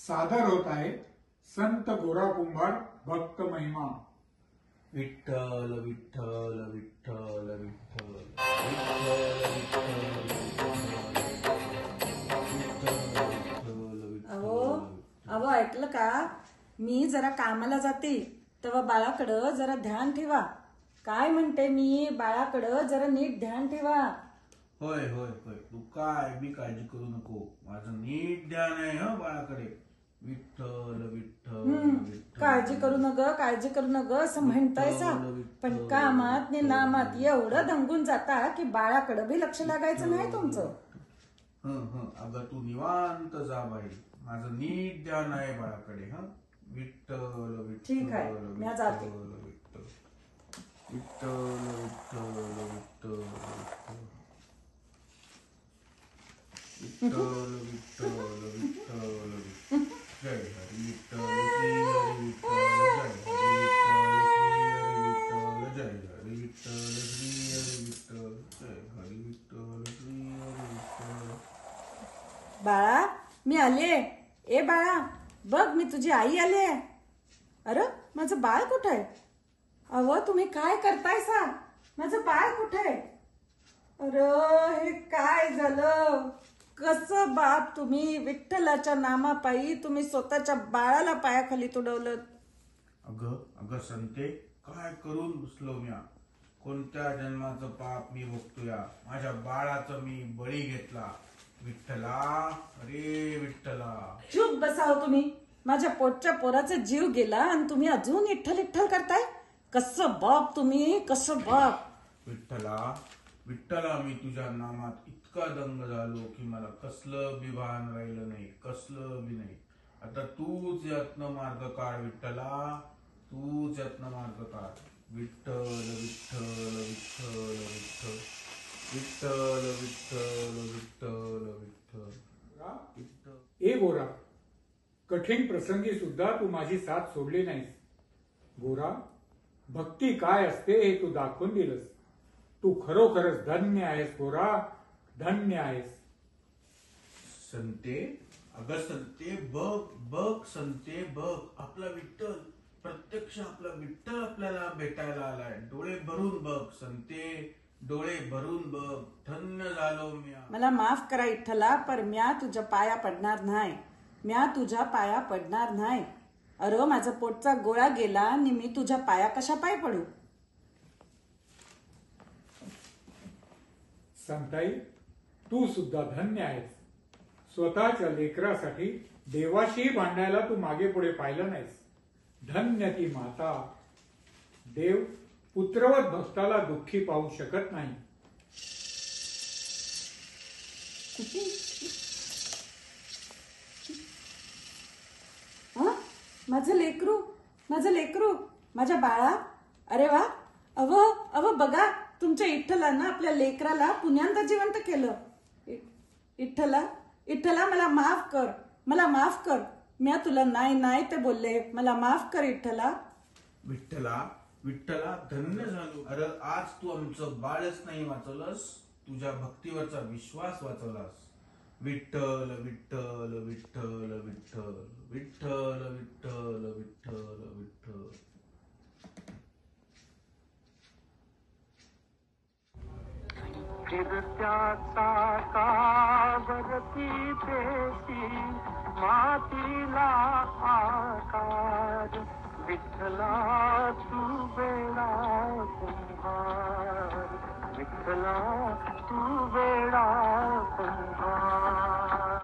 सादर होत आहे संत गोरा कुंभार भक्त महिमा। विठ्ठल विठ्ठल विठ्ठल विठ्ठल विठ्ठल अहो अहो ऐकलं का? मी जरा कामाला जाते तेव्हा बाळाकडं जरा ध्यान ठेवा। काय म्हणते मी? बाळाकडं जरा नीट ध्यान ठेवा। होय होय होय, तू काय बी काळजी करू नको, माझं नीट ध्यान आहे हा बाळाकडे। विठ्ठल विठ्ठल काळजी करू नग, काळजी करू नग असं म्हणतायसा, पण कामात नि नामात एवढं दंगून जाता की बाळाकडं बी लक्ष लागायचं नाही तुमचं। अगं तू निवांत जा बाई, माझं नीट ध्यान आहे बाळाकडे हा। विठ्ठल विठ्ठल ठीक आहे, मी जाते। विठ्ठल विठ्ठल विठ्ठल विठ्ठल विठ्ठल विठ्ठल विठ्ठल जय हरी विठ्ठल श्री हरी विठ्ठल जय हरी विठ्ठल श्री हरी विठ्ठल जय हरी विठ्ठल श्री हरी विठ्ठल। बाळा मी आले। ए बाळा बघ, मी तुझी आई आले। अरे माझं बाळ कुठे आहे? अहो तुम्ही काय करताय सा? माझं बाळ कुठे आहे? अरे हे काय झालं? कसं बाप तुम्ही विठ्ठलाच्या नामापायी तुम्ही स्वतःच्या बाळाला पायाखाली तुडवलं। अगं अगं संते, काय करून बसलो म्या? कोणत्या जन्माचं पाप मी भोगतोया? माझ्या बाळाचं मी बळी घेतला। विठ्ठला, अरे विठ्ठला। चूप बसाव तुम्ही। माझ्या पोटच्या पोराचा जीव गेला आणि तुम्ही अजून विठ्ठल विठ्ठल करताय? कसं बाप तुम्ही, कसं बाप? विठ्ठला विठ्ठला, मी तुझ्या नामात इतका दंग झालो की मला कसलं बी भान राहिलं नाही, कसलं बी नाही। आता तूच यातनं मार्ग काढ विठ्ठला, तूच यातनं मार्ग काढ। विठ्ठल विठ्ठल विठ्ठल विठ्ठल विठ्ठल विठ्ठल विठ्ठल विठ्ठल। ए गोरा, कठीण प्रसंगी सुद्धा तू माझी साथ सोडली नाहीस। गोरा, भक्ती काय असते हे तू दाखवून दिलंस। तू खरोखरच धन्य आहेस गोरा, धन्य आहेस। संते, अगं संते बघ बघ, संते बघ, आपला विठ्ठल, प्रत्यक्ष आपला विठ्ठल आपल्याला भेटायला आलाय। डोळे भरून बघ संते, डोळे भरून बघ। धन्य झालो म्या। मला माफ करा विठ्ठला, पर म्या तुझ्या पाया पडणार नाही। म्या तुझ्या पाया पडणार नाही। अरे माझा पोटचा गोळा गेला आणि मी तुझ्या पाया कशा पाय पडू? संताई, तू सुद्धा धन्य आहेस। स्वतःच्या लेकरासाठी देवाशी भांडायला तू मागे पुढे पाहिलं नाहीस। धन्य ती माता। देव पुत्रवत भक्ताला दुःखी पाहू शकत नाही। माझं लेकरू, माझं लेकरू, माझ्या बाळा। अरे वा, अव अव बघा, तुमच्या विठ्ठलानं आपल्या लेकराला पुन्यांदा जिवंत केलं। विठ्ठला विठ्ठला, मला माफ कर, मला माफ कर। म्या तुला नाही नाही ते बोलले, मला माफ कर विठ्ठला। विठ्ठला विठ्ठला, धन्य झालो। अरे आज तू आमचं बाळच नाही वाचवलंस, तुझ्या भक्तीवरचा विश्वास वाचवलास। विठ्ठल विठ्ठल विठ्ठल विठ्ठल विठ्ठल विठ्ठल विठ्ठल विठ्ठल। फिरत्याचा कावरती पेशी मातीला आकार। विठ्ठला तू वेडा कुंभार, विठ्ठला तू वेडा कुंभार।